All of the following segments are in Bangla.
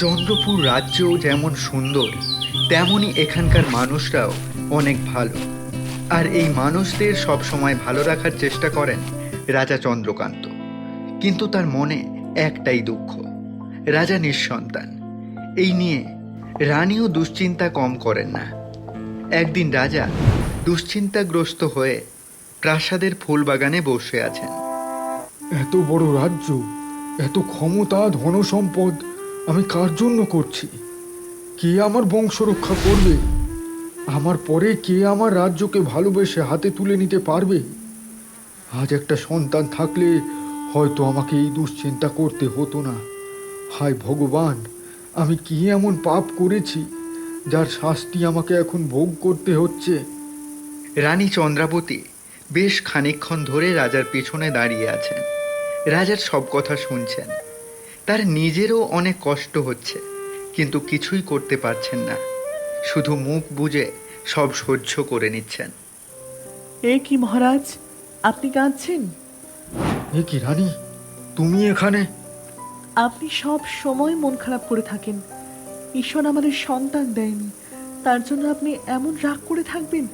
চন্দ্রপুর রাজ্য যেমন সুন্দর, তেমনি এখানকার মানুষরাও অনেক ভালো। আর এই মানুষদের সবসময় ভালো রাখার চেষ্টা করেন রাজা চন্দ্রকান্ত। কিন্তু তার মনে একটাই দুঃখ, রাজা নিঃসন্তান। এই নিয়ে রানীও দুশ্চিন্তা কম করেন না। একদিন রাজা দুশ্চিন্তাগ্রস্ত হয়ে প্রাসাদের ফুলবাগানে বসে আছেন। এত বড় রাজ্য, এত ক্ষমতা, ধনসম্পদ আমি কার জন্য করছি? কে আমার বংশ রক্ষা করবে? আমার পরে কে আমার রাজ্যকে ভালোবেসে হাতে তুলে নিতে পারবে? আজ একটা সন্তান থাকলে হয়তো আমাকে এই দুশ্চিন্তা করতে হতো না। হায় ভগবান, আমি কি এমন পাপ করেছি যার শাস্তি আমাকে এখন ভোগ করতে হচ্ছে? রানী চন্দ্রাবতী বেশ খানিকক্ষণ ধরে রাজার পিছনে দাঁড়িয়ে আছেন। রাজার সব কথা শুনছেন। তার নিজেরও অনেক কষ্ট হচ্ছে, কিন্তু কিছুই করতে পারছেন না। শুধু মুখ বুজে সব সহ্য করে নিচ্ছেন। এ কি মহারাজ, আপনি কাঁদছেন? এ কি রানী, তুমি এখানে? আপনি সব সময় মন খারাপ করে থাকেন। ঈশ্বর আমাদের সন্তান দেয়নি, তার জন্য আপনি এমন রাগ করে থাকবেন?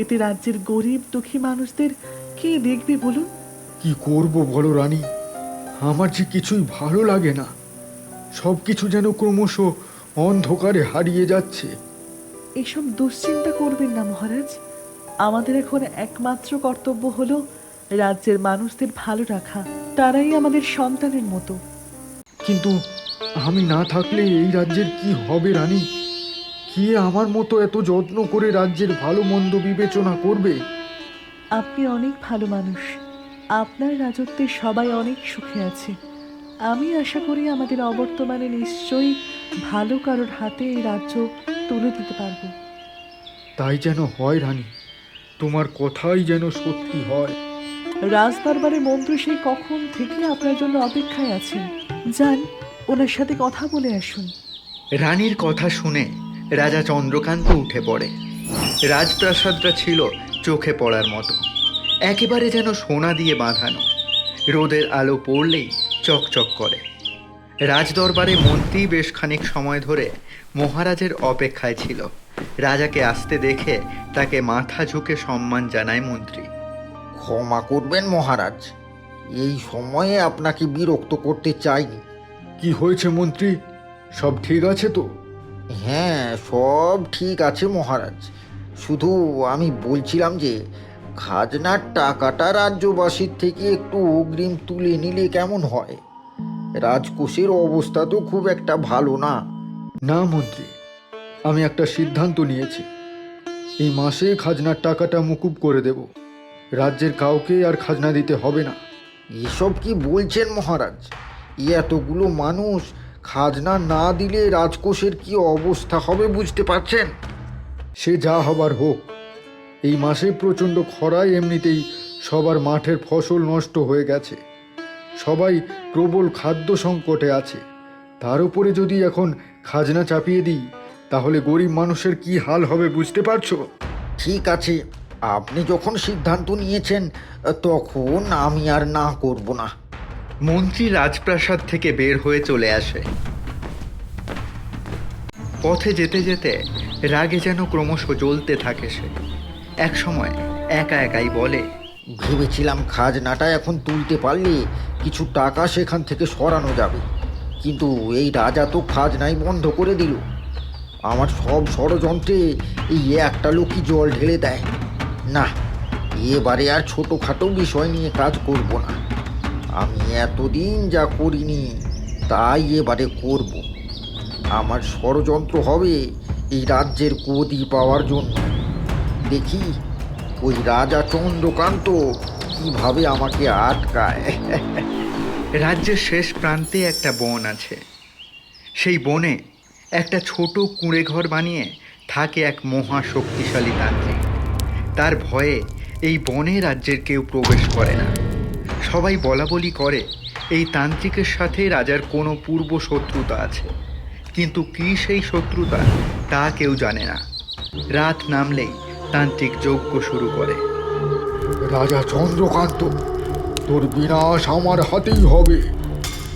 এতে রাজ্যের গরিব দুঃখী মানুষদের কে দেখবে বলুন? কি করব বলো রানী, আমার যে কিছুই ভালো লাগে না। সব কিছু যেন ক্রমশ অন্ধকারে হারিয়ে যাচ্ছে। এসব দুশ্চিন্তা করবেন না মহারাজ। আমাদের এখন একমাত্র কর্তব্য হলো রাজ্যের মানুষদের ভালো রাখা। তারাই আমাদের সন্তানের মতো। কিন্তু আমি না থাকলে এই রাজ্যের কি হবে রানী? কে আমার মতো এত যত্ন করে রাজ্যের ভালো মন্দ বিবেচনা করবে? আপনি অনেক ভালো মানুষ, আপনার রাজত্বে সবাই অনেক সুখে আছে। আমি আশা করি আমাদের অবর্তমানে নিশ্চয়ই ভালো কারোর হাতে এই রাজ্য তুলে দিতে পারবো। তাই যেন হয় রানী, তোমার কথাই যেন সত্যি হয়। রাজদরবারে মন্ত্রী সেই কখন থেকে আপনার জন্য অপেক্ষায় আছেন। যান, ওনার সাথে কথা বলে আসুন। রানীর কথা শুনে রাজা চন্দ্রকান্ত উঠে পড়ে। রাজপ্রাসাদটা ছিল চোখে পড়ার মতো, একেবারে যেন সোনা দিয়ে বাঁধানো। রোদের আলো পড়লেই চকচক করে। রাজদরবারে মন্ত্রী বেশ খানিক সময় ধরে মহারাজের অপেক্ষায় ছিল। রাজাকে আসতে দেখে তাকে মাথা ঝুঁকে সম্মান জানায় মন্ত্রী। ক্ষমা করবেন মহারাজ, এই সময়ে আপনাকে বিরক্ত করতে চাইনি। কি হয়েছে মন্ত্রী, সব ঠিক আছে তো? হ্যাঁ, সব ঠিক আছে মহারাজ। শুধু আমি বলছিলাম যে খাজনার টাকাটা রাজ্যবাসীর থেকে একটু অগ্রিম তুলে নিলে কেমন হয়? রাজকোষের অবস্থা তো খুব একটা ভালো না। না মন্ত্রী, আমি একটা সিদ্ধান্ত নিয়েছি। এই মাসে খাজনার টাকাটা মুকুব করে দেব। রাজ্যের কাউকে আর খাজনা দিতে হবে না। এসব কি বলছেন মহারাজ? এতগুলো মানুষ খাজনা না দিলে রাজকোষের কি অবস্থা হবে বুঝতে পারছেন? সে যা হবার হোক। এই মাসে প্রচণ্ড খরায় এমনিতেই সবার মাঠের ফসল নষ্ট হয়ে গেছে। সবাই প্রবল খাদ্য সংকটে আছে। তার উপরে যদি এখন খাজনা চাপিয়ে দিই, তাহলে গরিব মানুষের কি হাল হবে বুঝতে পারছো? ঠিক আছে, আপনি যখন সিদ্ধান্ত নিয়েছেন তখন আমি আর না করব না। মন্ত্রী রাজপ্রাসাদ থেকে বের হয়ে চলে আসে। পথে যেতে যেতে রাগে যেন ক্রমশ জ্বলতে থাকে সে। এক সময় একা একাই বলে, ভেবেছিলাম খাজনাটা এখন তুলতে পারলে কিছু টাকা সেখান থেকে সরানো যাবে, কিন্তু এই রাজা তো খাজনাই বন্ধ করে দিল। আমার সব ষড়যন্ত্রে এই একটা লোকই জল ঢেলে দেয়। না, এবারে আর ছোটোখাটো বিষয় নিয়ে কাজ করব না। আমি এতদিন যা করিনি তাই এবারে করব। আমার ষড়যন্ত্র হবে এই রাজ্যের গদি পাওয়ার জন্য। দেখি ওই রাজা চন্দ্রকান্ত কিভাবে আমাকে আটকায়। রাজ্যের শেষ প্রান্তে একটা বন আছে। সেই বনে একটা ছোট কুঁড়ে ঘর বানিয়ে থাকে এক মহা শক্তিশালী তান্ত্রিক। তার ভয়ে এই বনে রাজ্যের কেউ প্রবেশ করে না। সবাই বলাবলি করে এই তান্ত্রিকের সাথে রাজার কোনো পূর্ব শত্রুতা আছে, কিন্তু কী সেই শত্রুতা তা কেউ জানে না। রাত নামলেই তান্ত্রিক যজ্ঞ শুরু করে। রাজা চন্দ্রকান্ত, তোর বিনাশ আমার হাতেই হবে।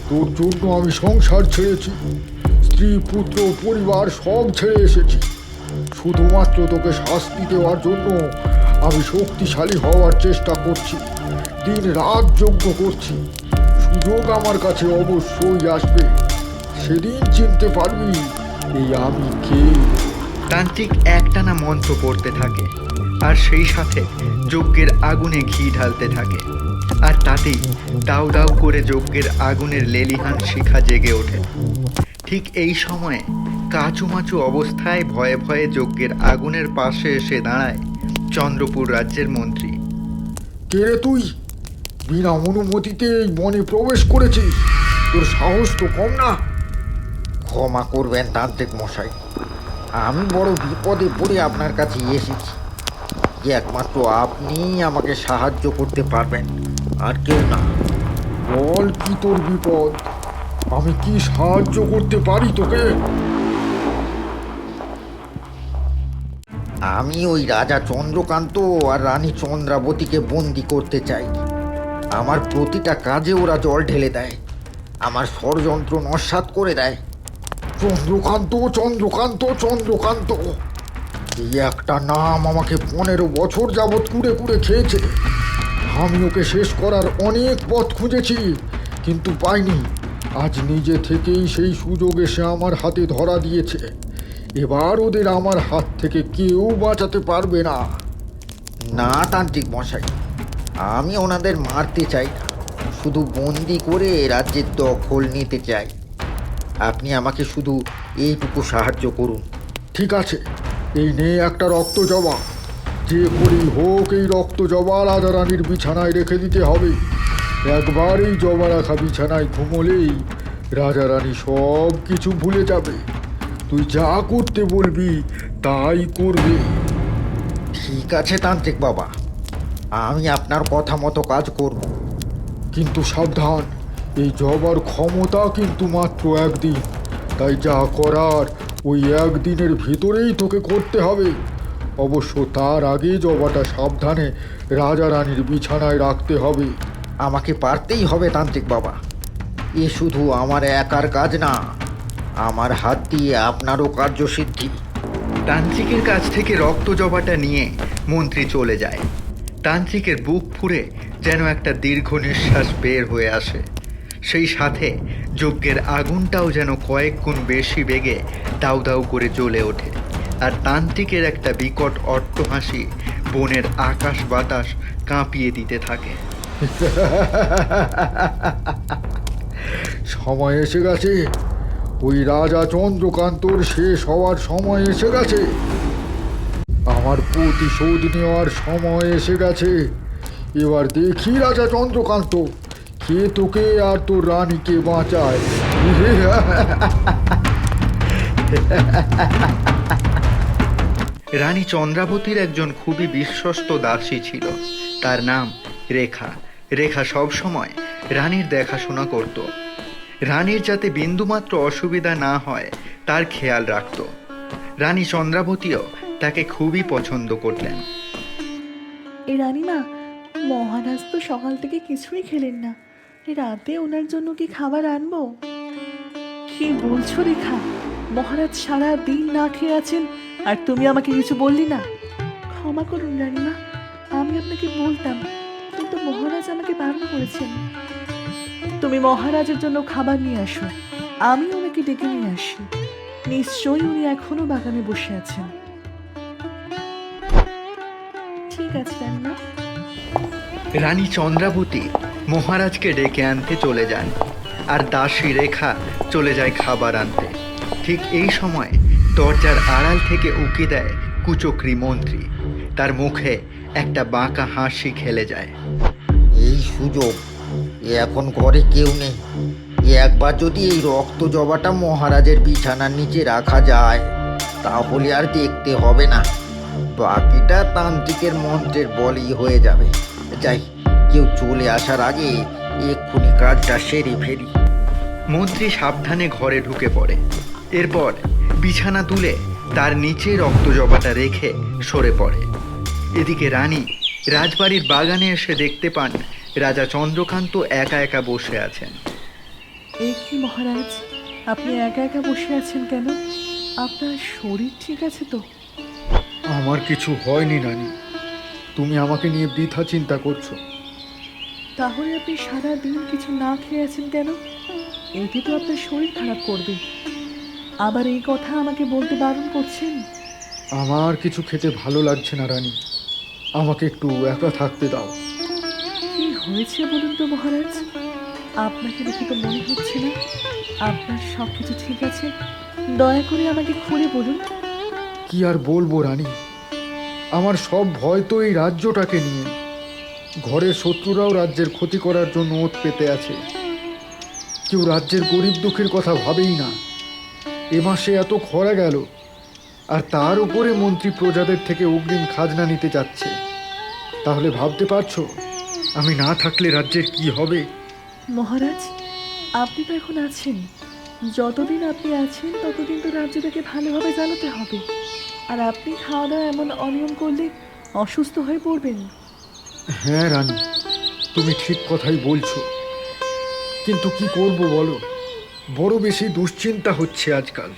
তোর জন্য আমি সংসার ছেড়েছি, স্ত্রী পুত্র পরিবার সব ছেড়ে এসেছি শুধুমাত্র তোকে শাস্তি দেওয়ার জন্য। আমি শক্তিশালী হওয়ার চেষ্টা করছি, দিন রাত যজ্ঞ করছি। সুযোগ আমার কাছে অবশ্যই আসবে, সেদিন চিনতে পারবি এই আমি কে। তান্ত্রিক একটানা মন্ত্র পড়তে থাকে আর সেই সাথে যজ্ঞের আগুনে ঘি ঢালতে থাকে, আর তাতেই দাউ দাউ করে যজ্ঞের আগুনের লেলিহান শিখা জেগে ওঠে। ঠিক এই সময়ে কাচুমাচু অবস্থায় ভয়ে ভয়ে যজ্ঞের আগুনের পাশে এসে দাঁড়ায় চন্দ্রপুর রাজ্যের মন্ত্রী। কে রে তুই? বিনা অনুমতিতে এই বনে প্রবেশ করেছিস? তোর সাহস তো কম না। ক্ষমা করবেন তান্ত্রিক মশাই, আমি বড় বিপদে পড়ে আপনার কাছে এসেছি। যে একমাত্র আপনিই আমাকে সাহায্য করতে পারবেন, আর কেউ না। বল কি তোর বিপদ? আমি কি সাহায্য করতে পারি তোকে? আমি ওই রাজা চন্দ্রকান্ত আর রানী চন্দ্রাবতীকে বন্দি করতে চাই। আমার প্রতিটা কাজে ওরা জল ঢেলে দেয়, আমার ষড়যন্ত্র নস্যাৎ করে দেয়। চন্দ্রকান্ত, চন্দ্রকান্ত, চন্দ্রকান্ত, এই একটা নাম আমাকে 15 বছর যাবৎ কুড়ে কুড়ে খেয়েছে। আমি ওকে শেষ করার অনেক পথ খুঁজেছি, কিন্তু পাইনি। আজ নিজে থেকেই সেই সুযোগ এসে আমার হাতে ধরা দিয়েছে। এবার ওদের আমার হাত থেকে কেউ বাঁচাতে পারবে না। না তান্ত্রিক মশাই, আমি ওনাদের মারতে চাই না, শুধু বন্দি করে রাজ্যের দখল নিতে চাই। আপনি আমাকে শুধু এইটুকু সাহায্য করুন। ঠিক আছে, এই নে একটা রক্ত জবা। যে করেই হোক এই রক্ত জবা রাজা রানীর বিছানায় রেখে দিতে হবে। একবার এই জবা রাখা বিছানায় ঘুমোলেই রাজা রানী সব কিছু ভুলে যাবে। তুই যা করতে বলবি তাই করবে। ঠিক আছে তান্ত্রিক বাবা, আমি আপনার কথা মতো কাজ করব। কিন্তু সাবধান, এই জবার ক্ষমতা কিন্তু মাত্র একদিন, তাই যা করার ওই একদিনের ভিতরেই তোকে করতে হবে। অবশ্য তার আগে জবাটা সাবধানে রাজা রানীর বিছানায় রাখতে হবে। আমাকে পারতেই হবে তান্ত্রিক বাবা, এ শুধু আমার একার কাজ না, আমার হাত দিয়ে আপনারও কার্যসিদ্ধি। তান্ত্রিকের কাছ থেকে রক্ত জবাটা নিয়ে মন্ত্রী চলে যায়। তান্ত্রিকের বুক ফুঁড়ে যেন একটা দীর্ঘ নিঃশ্বাস বের হয়ে আসে। সেই সাথে যজ্ঞের আগুনটাও যেন কয়েক গুণ বেশি বেগে দাউ দাউ করে জ্বলে ওঠে, আর তান্ত্রিকের একটা বিকট অট্টহাসি বনের আকাশ বাতাস কাঁপিয়ে দিতে থাকে। সময় এসে গেছে, ওই রাজা চন্দ্রকান্তর শেষ হওয়ার সময় এসে গেছে। আমার প্রতিশোধ নেওয়ার সময় এসে গেছে। এবার দেখি রাজা চন্দ্রকান্ত, কে তোকে আর তোর রানীকে বাঁচায়। রানী চন্দ্রাবতীর একজন খুবই বিশ্বস্ত দাসী ছিল, তার নাম রেখা। রেখা সব সময় রানীর দেখাশোনা করত, রানীর যাতে বিন্দুমাত্র অসুবিধা না হয় তার খেয়াল রাখত। রানী চন্দ্রাবতীও তাকে খুবই পছন্দ করতেন। এই রানীমা, মহারাজ তো সকাল থেকে কিছুই খেলেন না, রাতে ওনার জন্য কি খাবার আনবো? কি বলছো রেখা? মহারাজ সারা দিন না খেয়ে আছেন আর তুমি আমাকে কিছু বললি না? ক্ষমা করুন রানীমা, আমি আপনাকে বলতাম, কিন্তু মহারাজ আমাকে বারণ করেছেন। তুমি মহারাজের জন্য খাবার নিয়ে আসো, আমি ওনাকে ডেকে নিয়ে আসি। নিশ্চয়ই উনি এখনো বাগানে বসে আছেন। ঠিক আছে রানীমা। রানী চন্দ্রাবতী মহারাজকে ডেকে আনতে চলে যান, আর দাসী রেখা চলে যায় খাবার আনতে। ঠিক এই সময় দরজার আড়াল থেকে উকি দেয় কুচক্রী মন্ত্রী। তার মুখে একটা বাঁকা হাসি খেলে যায়। এই সুযোগ, এখন ঘরে কেউ নেই। একবার যদি এই রক্ত জবাটা মহারাজের বিছানার নিচে রাখা যায়, তাহলে আর দেখতে হবে না, বাকিটা তান্ত্রিকের মন্ত্রের বলেই হয়ে যাবে। যাই, কেউ চলে আসার আগে এক্ষুনি কাজটা সেরে ফেলি। মন্ত্রী সাবধানে ঘরে ঢুকে পড়ে। এরপর বিছানা তুলে তার নিচে রক্ত জবাটা রেখে সরে পড়ে। এদিকে রানী রাজবাড়ির বাগানে এসে দেখতে পান রাজা চন্দ্রকান্ত একা একা বসে আছেন। এ কি মহারাজ, আপনি একা একা বসে আছেন কেন? আপনার শরীর ঠিক আছে তো? আমার কিছু হয়নি রানী, তুমি আমাকে নিয়ে বৃথা চিন্তা করছো। তাহলে আপনি সারা দিন কিছু না খেয়ে আছেন কেন? এতে তো আপনার শরীর খারাপ করবে। আবার এই কথা আমাকে বলতে বারণ করছেন। আমার কিছু খেতে ভালো লাগছে না রানী, আমাকে একটু একা থাকতে দাও। কি হয়েছে বলুন তো মহারাজ? আপনাকে দেখে তো মনে হচ্ছে না আপনার সব কিছু ঠিক আছে। দয়া করে আমাকে খুলে বলুন। কি আর বলবো রানী, আমার সব ভয় তো এই রাজ্যটাকে নিয়ে। ঘরের শত্রুরাও রাজ্যের ক্ষতি করার জন্য ওত পেতে আছে। কেউ রাজ্যের গরিব দুঃখের কথা ভাবেই না। এ মাসে এত খরা গেল, আর তার উপরে মন্ত্রী প্রজাদের থেকে অগ্রিম খাজনা নিতে যাচ্ছে। তাহলে ভাবতে পারছো আমি না থাকলে রাজ্যের কি হবে? মহারাজ, আপনি তো এখন আছেন। যতদিন আপনি আছেন ততদিন তো রাজ্যটাকে ভালোভাবে চালাতে হবে। আর আপনি খাওয়া দাওয়া এমন অনিয়ম করলে অসুস্থ হয়ে পড়বেন। হ্যাঁ রানী, তুমি ঠিক কথাই বলছো, কিন্তু কি করব বলো, বড় বেশি দুশ্চিন্তা হচ্ছে আজকাল।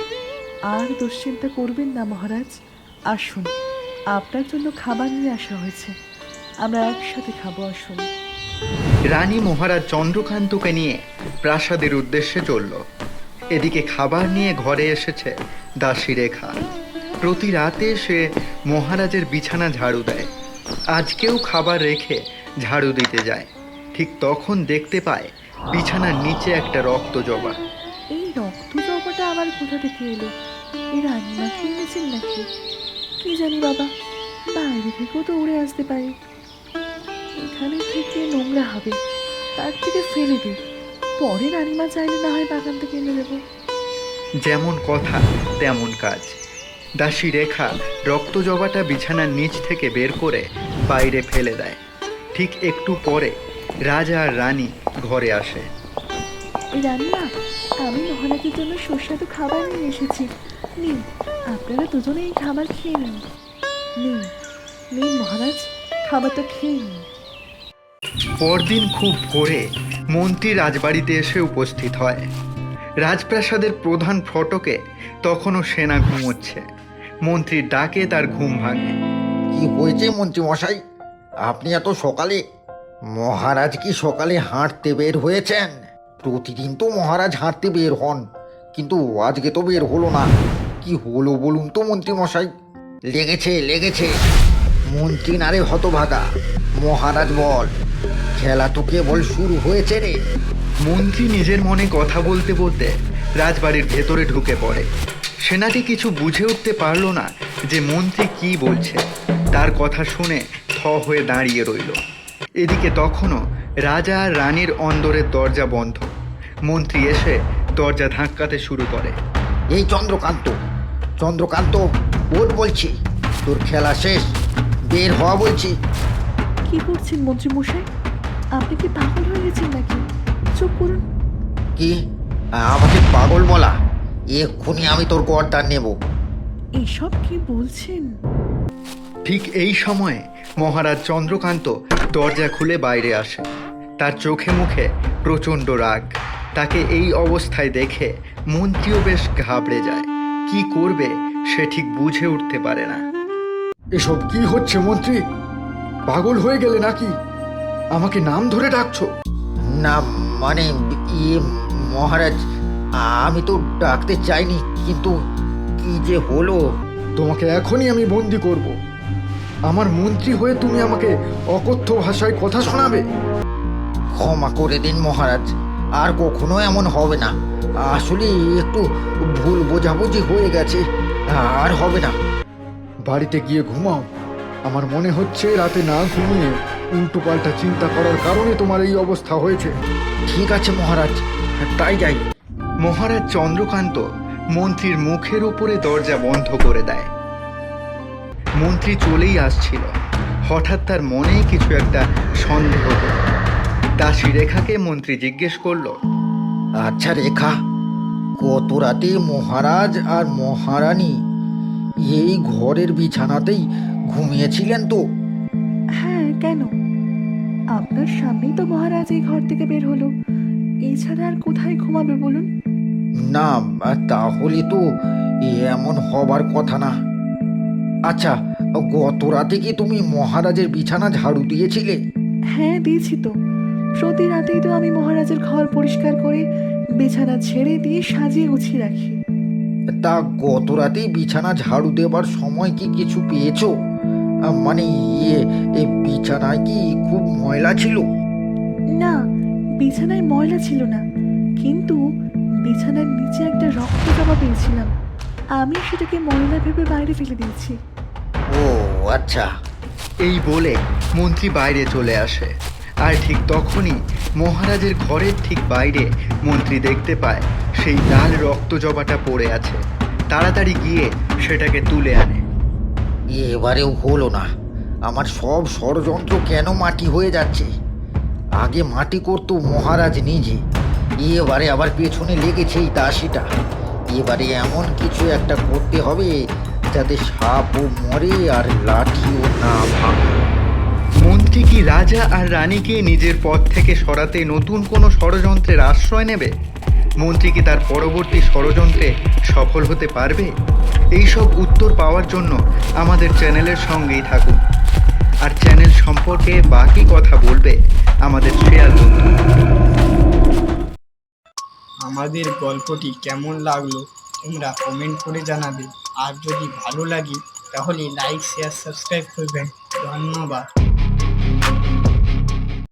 আর দুশ্চিন্তা করবেন না মহারাজ। আসুন, আপনার জন্য খাবার নিয়ে আসা হয়েছে। আমরা একসাথে খাবো, আসুন। রানী মহারাজ চন্দ্রকান্তকে নিয়ে প্রাসাদের উদ্দেশ্যে চলল। এদিকে খাবার নিয়ে ঘরে এসেছে দাসী রেখা। প্রতি রাতে সে মহারাজের বিছানা ঝাড়ু দেয়। আজকেও খাবার রেখে ঝাড়ু দিতে যায়। ঠিক তখন দেখতে পায় বিছানার নিচে একটা রক্ত জবা। এই রক্ত জবাটা আবার কোথা থেকে এলো? এই রান্না খেয়ে এনেছেন নাকি? কি জানি বাবা, বাইরে থেকেও তো উড়ে আসতে পারে। এখানে থেকে নোংরা হবে, তার থেকে ফেলে দিই। পরে রানীমা চাইলে না হয় বাগান থেকে এনে দেবো। যেমন কথা তেমন কাজ। দাসী রেখা রক্ত জবাটা বিছানার নিচ থেকে বের করে বাইরে ফেলে দেয়। ঠিক একটু পরে রাজা আর রানী ঘরে আসে। এই রানীমা, আমি মহারাজের জন্য সুস্বাদু খাবার নিয়ে এসেছি। নিন, আপনারা দুজনে এই খাবার খেয়ে নিন। নিন নিন মহারাজ, খাবারটা খেয়ে নিন। পরদিন খুব ভোরে মন্ত্রী রাজবাড়িতে এসে উপস্থিত হয়। রাজপ্রাসাদের প্রধান ফটকে তখনও সেনা ঘুমোচ্ছে। মন্ত্রীর ডাকে তার ঘুম ভাঙে। কি হয়েছে মন্ত্রী মশাই, আপনি এত সকালে? মহারাজ কি সকালে হাঁটতে বের হয়েছেন? প্রতিদিন তো মহারাজ হাঁটতে বের হন, কিন্তু আজকে তো বের হলো না। কি হলো বলুন তো মন্ত্রী মশাই? লেগেছে লেগেছে। মন্ত্রী না রে হতভাগা, মহারাজ বল, খেলা তো কেবল শুরু হয়েছে রে। মন্ত্রী নিজের মনে কথা বলতে বলতে রাজবাড়ির ভেতরে ঢুকে পড়ে। সেনাটি কিছু বুঝে উঠতে পারল না যে মন্ত্রী কি বলছে। তার কথা শুনে থ হয়ে দাঁড়িয়ে রইল। এদিকে তখনও রাজা আর রানীর অন্দরের দরজা বন্ধ। মন্ত্রী এসে দরজা ধাক্কাতে শুরু করে। এই চন্দ্রকান্ত, চন্দ্রকান্ত, ওর বলছি, তোর খেলা শেষ, বের হওয়া বলছি। কি করছেন মন্ত্রী মশাই? আপনি কি পাগল হয়ে গেছেন নাকি? চুপ করুন। কি আমাকে পাগল বলা? এক্ষুনি আমি তোর গর্দান নেব। এসব কি বলছেন? ঠিক এই সময়ে মহারাজ চন্দ্রকান্ত দরজা খুলে বাইরে আসে। তার চোখে মুখে প্রচণ্ড রাগ। তাকে এই অবস্থায় দেখে মন্ত্রীও বেশ ঘাবড়ে যায়। কি করবে সে ঠিক বুঝে উঠতে পারে না। এসব কি হচ্ছে মন্ত্রী? পাগল হয়ে গেলে নাকি? আমাকে নাম ধরে ডাকছো? না মানে ইয়ে মহারাজ, আমি তো ডাকতে চাইনি, কিন্তু কি যে হলো। তোমাকে এখনই আমি বন্দি করব। আমার মন্ত্রী হয়ে তুমি আমাকে অকথ্য ভাষায় কথা শোনাবে? ক্ষমা করে দিন মহারাজ, আর কখনো এমন হবে না। আসলে একটু ভুল বোঝাবুঝি হয়ে গেছে, আর হবে না। বাড়িতে গিয়ে ঘুমাও। আমার মনে হচ্ছে রাতে না ঘুমিয়ে উল্টোপাল্টা চিন্তা করার কারণে তোমার এই অবস্থা হয়েছে। ঠিক আছে মহারাজ, তাই যাই। মহারাজ চন্দ্রকান্ত মন্ত্রীর মুখের উপরে দরজা বন্ধ করে দেয়। মন্ত্রী চলেই আসছিল। হঠাৎ তার মনে কিছু একটা সন্দেহ হলো। দাসী রেখাকে মন্ত্রী জিজ্ঞেস করলো, আচ্ছা রেখা, গত রাতে মহারাজ আর মহারানী এই ঘরের বিছানাতেই ঘুমিয়েছিলেন তো? হ্যাঁ, কেন? আপনার সামনেই তো মহারাজ এই ঘর থেকে বের হলো। এছাড়া আর কোথায় ঘুমাবে বলুন? না, তাহলে তো এমন হবার কথা না। আচ্ছা, গত রাতে কি তুমি মহারাজের বিছানা ঝাড়ু দিয়েছিলে? হ্যাঁ, দিয়েছি তো। প্রতি রাতেই তো আমি মহারাজের ঘর পরিষ্কার করে বিছানা ছেড়ে দিয়ে সাজিয়ে গুছিয়ে রাখি। তা গত রাতেই বিছানা ঝাড়ু দেবার সময় কি কিছু পেয়েছো? মানে এই বিছানায় কি খুব ময়লা ছিল? না, বিছানায় ময়লা ছিল না, কিন্তু বিছানার নিচে একটা রক্ত জমা পেয়েছিলাম। আমি সেটাকে ময়লা ভেবে বাইরে ফেলে দিয়েছি। ও আচ্ছা। এই বলে মন্ত্রী বাইরে চলে আসে। আর ঠিক তখনই মহারাজের ঘরের ঠিক বাইরে মন্ত্রী দেখতে পায় সেই লাল রক্ত জবাটা পড়ে আছে। তাড়াতাড়ি গিয়ে সেটাকে তুলে আনে। এবারেও হলো না। আমার সব ষড়যন্ত্র কেন মাটি হয়ে যাচ্ছে? আগে মাটি করতো মহারাজ নিজে, এবারে আবার পেছনে লেগেছে এই দাসীটা। এবারে এমন কিছু একটা করতে হবে যাতে সাপও মরে আর লাঠিও না ভাঙে। মন্ত্রী কি রাজা আর রানীকে নিজের পদ থেকে সরাতে নতুন কোনো ষড়যন্ত্রের আশ্রয় নেবে? মন্ত্রী কি তার পরবর্তী ষড়যন্ত্রে সফল হতে পারবে? এইসব উত্তর পাওয়ার জন্য আমাদের চ্যানেলের সঙ্গেই থাকুন। আর চ্যানেল সম্পর্কে বাকি কথা বলবে আমাদের শেয়ার বন্ধু। আমাদের গল্পটি কেমন লাগলো তোমরা কমেন্ট করে জানাবে। আর যদি ভালো লাগে তাহলে লাইক, শেয়ার, সাবস্ক্রাইব করবেন। ধন্যবাদ।